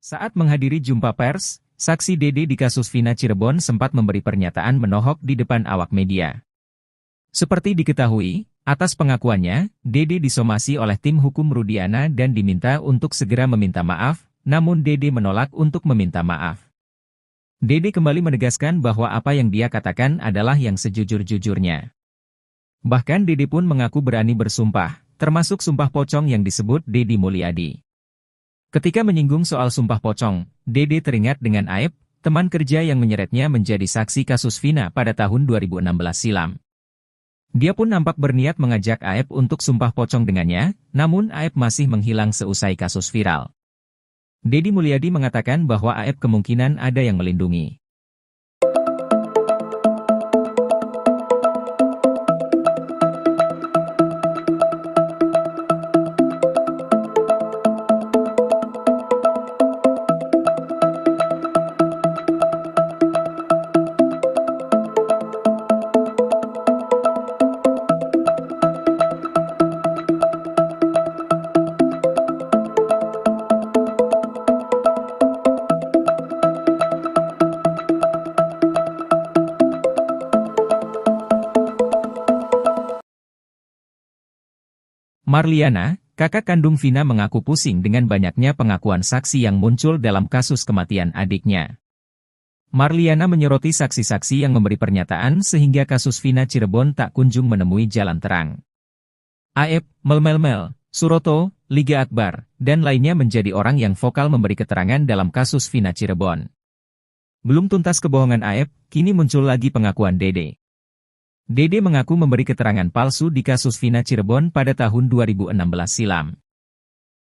Saat menghadiri jumpa pers, saksi Dede di kasus Vina Cirebon sempat memberi pernyataan menohok di depan awak media. Seperti diketahui, atas pengakuannya, Dede disomasi oleh tim hukum Rudiana dan diminta untuk segera meminta maaf, namun Dede menolak untuk meminta maaf. Dede kembali menegaskan bahwa apa yang dia katakan adalah yang sejujur-jujurnya. Bahkan Dede pun mengaku berani bersumpah, termasuk sumpah pocong yang disebut Deddy Mulyadi. Ketika menyinggung soal sumpah pocong, Dede teringat dengan Aep, teman kerja yang menyeretnya menjadi saksi kasus Vina pada tahun 2016 silam. Dia pun nampak berniat mengajak Aep untuk sumpah pocong dengannya, namun Aep masih menghilang seusai kasus viral. Deddy Mulyadi mengatakan bahwa Aep kemungkinan ada yang melindungi. Marliana, kakak kandung Vina mengaku pusing dengan banyaknya pengakuan saksi yang muncul dalam kasus kematian adiknya. Marliana menyoroti saksi-saksi yang memberi pernyataan sehingga kasus Vina Cirebon tak kunjung menemui jalan terang. Aep, Mel, Suroto, Liga Akbar, dan lainnya menjadi orang yang vokal memberi keterangan dalam kasus Vina Cirebon. Belum tuntas kebohongan Aep, kini muncul lagi pengakuan Dede. Dede mengaku memberi keterangan palsu di kasus Vina Cirebon pada tahun 2016 silam.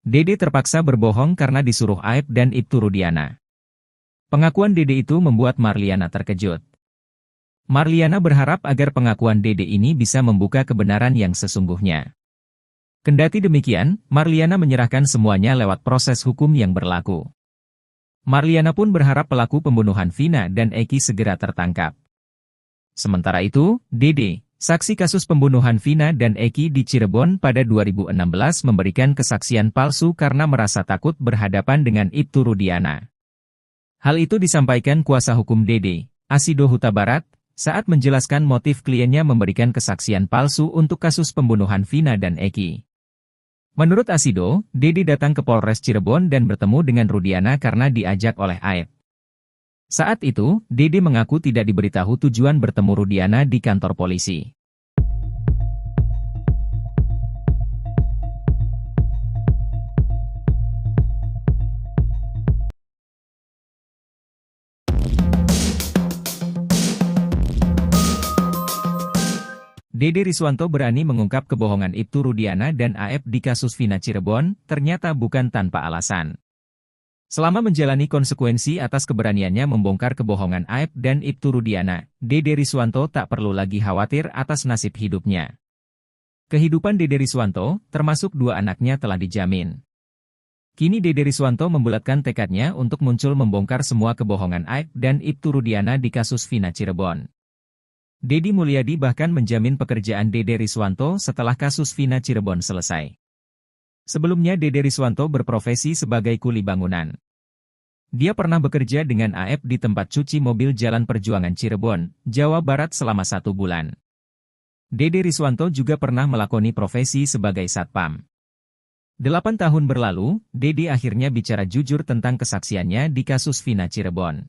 Dede terpaksa berbohong karena disuruh Aep dan Ibtu Rudiana. Pengakuan Dede itu membuat Marliana terkejut. Marliana berharap agar pengakuan Dede ini bisa membuka kebenaran yang sesungguhnya. Kendati demikian, Marliana menyerahkan semuanya lewat proses hukum yang berlaku. Marliana pun berharap pelaku pembunuhan Vina dan Eki segera tertangkap. Sementara itu, Dede, saksi kasus pembunuhan Vina dan Eki di Cirebon pada 2016 memberikan kesaksian palsu karena merasa takut berhadapan dengan Ibtu Rudiana. Hal itu disampaikan kuasa hukum Dede, Asido Huta Barat, saat menjelaskan motif kliennya memberikan kesaksian palsu untuk kasus pembunuhan Vina dan Eki. Menurut Asido, Dede datang ke Polres Cirebon dan bertemu dengan Rudiana karena diajak oleh Aep. Saat itu, Dede mengaku tidak diberitahu tujuan bertemu Rudiana di kantor polisi. Dede Riswanto berani mengungkap kebohongan Ibtu Rudiana dan Aep di kasus Vina Cirebon, ternyata bukan tanpa alasan. Selama menjalani konsekuensi atas keberaniannya membongkar kebohongan Aep dan Ibtu Rudiana, Dede Riswanto tak perlu lagi khawatir atas nasib hidupnya. Kehidupan Dede Riswanto, termasuk dua anaknya telah dijamin. Kini Dede Riswanto membulatkan tekadnya untuk muncul membongkar semua kebohongan Aep dan Ibtu Rudiana di kasus Vina Cirebon. Deddy Mulyadi bahkan menjamin pekerjaan Dede Riswanto setelah kasus Vina Cirebon selesai. Sebelumnya Dede Riswanto berprofesi sebagai kuli bangunan. Dia pernah bekerja dengan Aep di tempat cuci mobil Jalan Perjuangan Cirebon, Jawa Barat selama 1 bulan. Dede Riswanto juga pernah melakoni profesi sebagai satpam. 8 tahun berlalu, Dede akhirnya bicara jujur tentang kesaksiannya di kasus Vina Cirebon.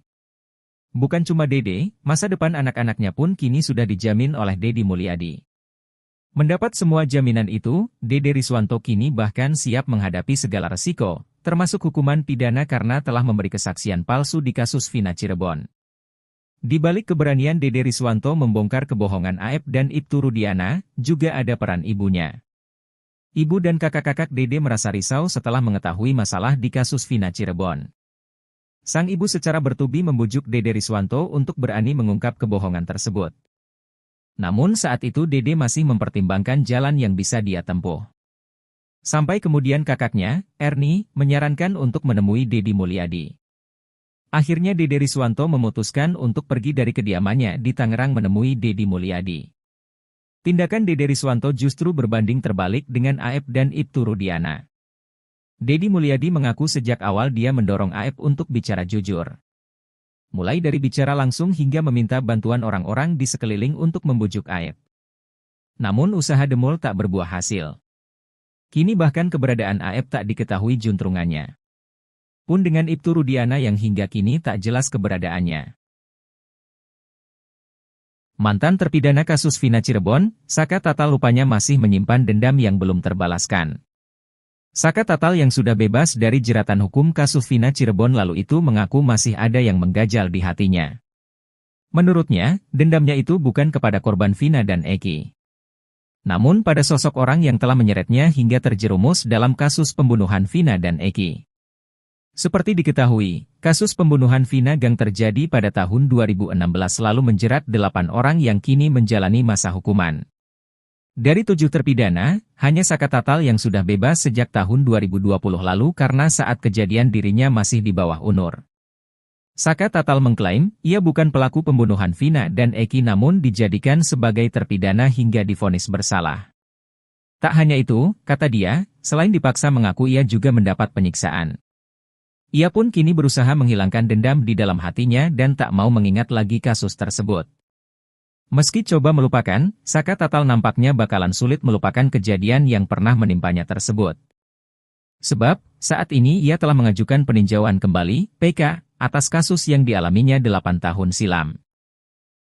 Bukan cuma Dede, masa depan anak-anaknya pun kini sudah dijamin oleh Deddy Mulyadi. Mendapat semua jaminan itu, Dede Riswanto kini bahkan siap menghadapi segala resiko, termasuk hukuman pidana karena telah memberi kesaksian palsu di kasus Vina Cirebon. Di balik keberanian Dede Riswanto membongkar kebohongan Aep dan Ibtu Rudiana, juga ada peran ibunya. Ibu dan kakak-kakak Dede merasa risau setelah mengetahui masalah di kasus Vina Cirebon. Sang ibu secara bertubi membujuk Dede Riswanto untuk berani mengungkap kebohongan tersebut. Namun saat itu Dede masih mempertimbangkan jalan yang bisa dia tempuh. Sampai kemudian kakaknya, Ernie, menyarankan untuk menemui Deddy Mulyadi. Akhirnya Dede Riswanto memutuskan untuk pergi dari kediamannya di Tangerang menemui Deddy Mulyadi. Tindakan Dede Riswanto justru berbanding terbalik dengan Aep dan Ibtu Rudiana. Deddy Mulyadi mengaku sejak awal dia mendorong AF untuk bicara jujur. Mulai dari bicara langsung hingga meminta bantuan orang-orang di sekeliling untuk membujuk AF. Namun usaha Demul tak berbuah hasil. Kini bahkan keberadaan AF tak diketahui juntrungannya. Pun dengan Ibtu Rudiana yang hingga kini tak jelas keberadaannya. Mantan terpidana kasus Vina Cirebon, Saka Tatal rupanya masih menyimpan dendam yang belum terbalaskan. Saka Tatal yang sudah bebas dari jeratan hukum kasus Vina Cirebon lalu itu mengaku masih ada yang mengganjal di hatinya. Menurutnya, dendamnya itu bukan kepada korban Vina dan Eki. Namun pada sosok orang yang telah menyeretnya hingga terjerumus dalam kasus pembunuhan Vina dan Eki. Seperti diketahui, kasus pembunuhan Vina Gang terjadi pada tahun 2016 lalu menjerat 8 orang yang kini menjalani masa hukuman. Dari 7 terpidana, hanya Saka Tatal yang sudah bebas sejak tahun 2020 lalu karena saat kejadian dirinya masih di bawah umur. Saka Tatal mengklaim, ia bukan pelaku pembunuhan Vina dan Eki namun dijadikan sebagai terpidana hingga divonis bersalah. Tak hanya itu, kata dia, selain dipaksa mengaku ia juga mendapat penyiksaan. Ia pun kini berusaha menghilangkan dendam di dalam hatinya dan tak mau mengingat lagi kasus tersebut. Meski coba melupakan, Saka Tatal nampaknya bakalan sulit melupakan kejadian yang pernah menimpanya tersebut. Sebab, saat ini ia telah mengajukan peninjauan kembali, PK, atas kasus yang dialaminya 8 tahun silam.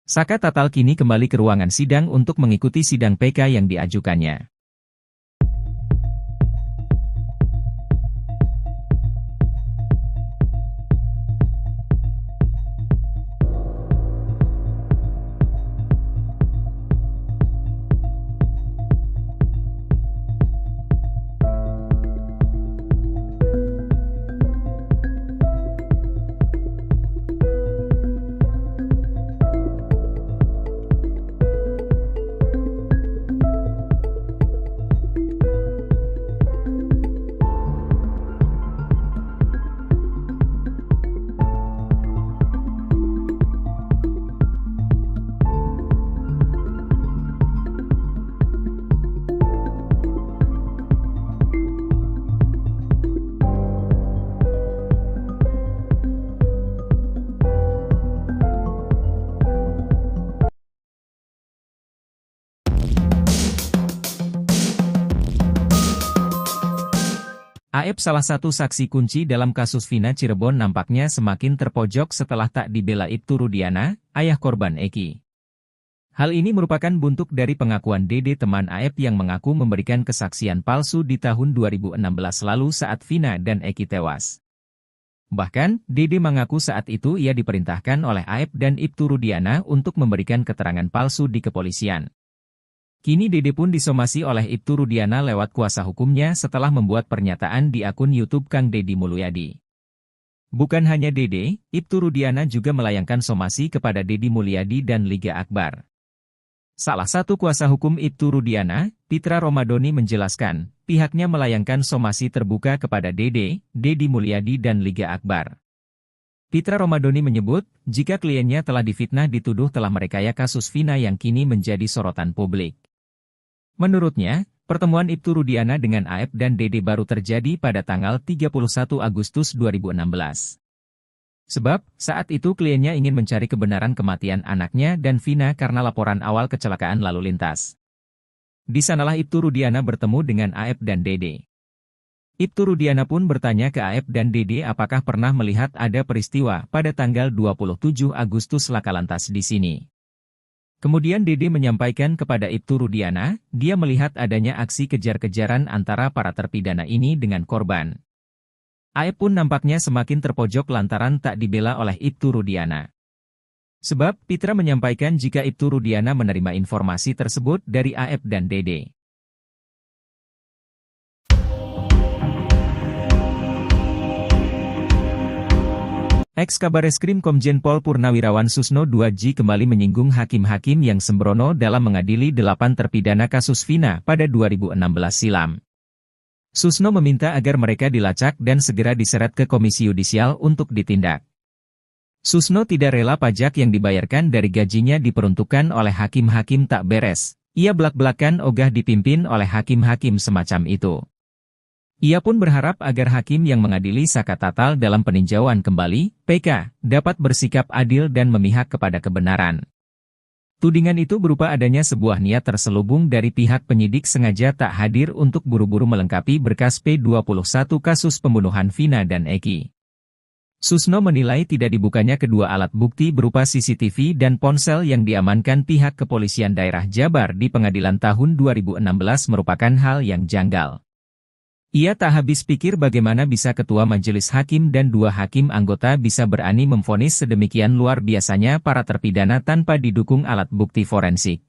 Saka Tatal kini kembali ke ruangan sidang untuk mengikuti sidang PK yang diajukannya. AF salah satu saksi kunci dalam kasus Vina Cirebon nampaknya semakin terpojok setelah tak dibela Ibtu Rudiana, ayah korban Eki. Hal ini merupakan buntut dari pengakuan Dede teman AF yang mengaku memberikan kesaksian palsu di tahun 2016 lalu saat Vina dan Eki tewas. Bahkan, Dede mengaku saat itu ia diperintahkan oleh AF dan Ibtu Rudiana untuk memberikan keterangan palsu di kepolisian. Kini Dede pun disomasi oleh Ibtu Rudiana lewat kuasa hukumnya setelah membuat pernyataan di akun YouTube Kang Deddy Mulyadi. Bukan hanya Dede, Ibtu Rudiana juga melayangkan somasi kepada Deddy Mulyadi dan Liga Akbar. Salah satu kuasa hukum Ibtu Rudiana, Pitra Romadoni menjelaskan, pihaknya melayangkan somasi terbuka kepada Dede, Deddy Mulyadi dan Liga Akbar. Pitra Romadoni menyebut, jika kliennya telah difitnah dituduh telah merekaya kasus Vina yang kini menjadi sorotan publik. Menurutnya, pertemuan Ibtu Rudiana dengan AF dan Dede baru terjadi pada tanggal 31 Agustus 2016. Sebab, saat itu kliennya ingin mencari kebenaran kematian anaknya dan Vina karena laporan awal kecelakaan lalu lintas. Di sanalah Ibtu Rudiana bertemu dengan AF dan Dede. Ibtu Rudiana pun bertanya ke AF dan Dede apakah pernah melihat ada peristiwa pada tanggal 27 Agustus lakalantas di sini. Kemudian Dede menyampaikan kepada Ibtu Rudiana, dia melihat adanya aksi kejar-kejaran antara para terpidana ini dengan korban. AF pun nampaknya semakin terpojok lantaran tak dibela oleh Ibtu Rudiana. Sebab, Pitra menyampaikan jika Ibtu Rudiana menerima informasi tersebut dari AF dan Dede. Ex-Kabareskrim Komjen Pol Purnawirawan Susno 2J kembali menyinggung hakim-hakim yang sembrono dalam mengadili 8 terpidana kasus Vina pada 2016 silam. Susno meminta agar mereka dilacak dan segera diseret ke Komisi Yudisial untuk ditindak. Susno tidak rela pajak yang dibayarkan dari gajinya diperuntukkan oleh hakim-hakim tak beres. Ia belak-belakan ogah dipimpin oleh hakim-hakim semacam itu. Ia pun berharap agar hakim yang mengadili Saka Tatal dalam peninjauan kembali, PK, dapat bersikap adil dan memihak kepada kebenaran. Tudingan itu berupa adanya sebuah niat terselubung dari pihak penyidik sengaja tak hadir untuk buru-buru melengkapi berkas P21 kasus pembunuhan Vina dan Eki. Susno menilai tidak dibukanya kedua alat bukti berupa CCTV dan ponsel yang diamankan pihak kepolisian daerah Jabar di pengadilan tahun 2016 merupakan hal yang janggal. Ia tak habis pikir bagaimana bisa ketua majelis hakim dan dua hakim anggota bisa berani memvonis sedemikian luar biasanya para terpidana tanpa didukung alat bukti forensik.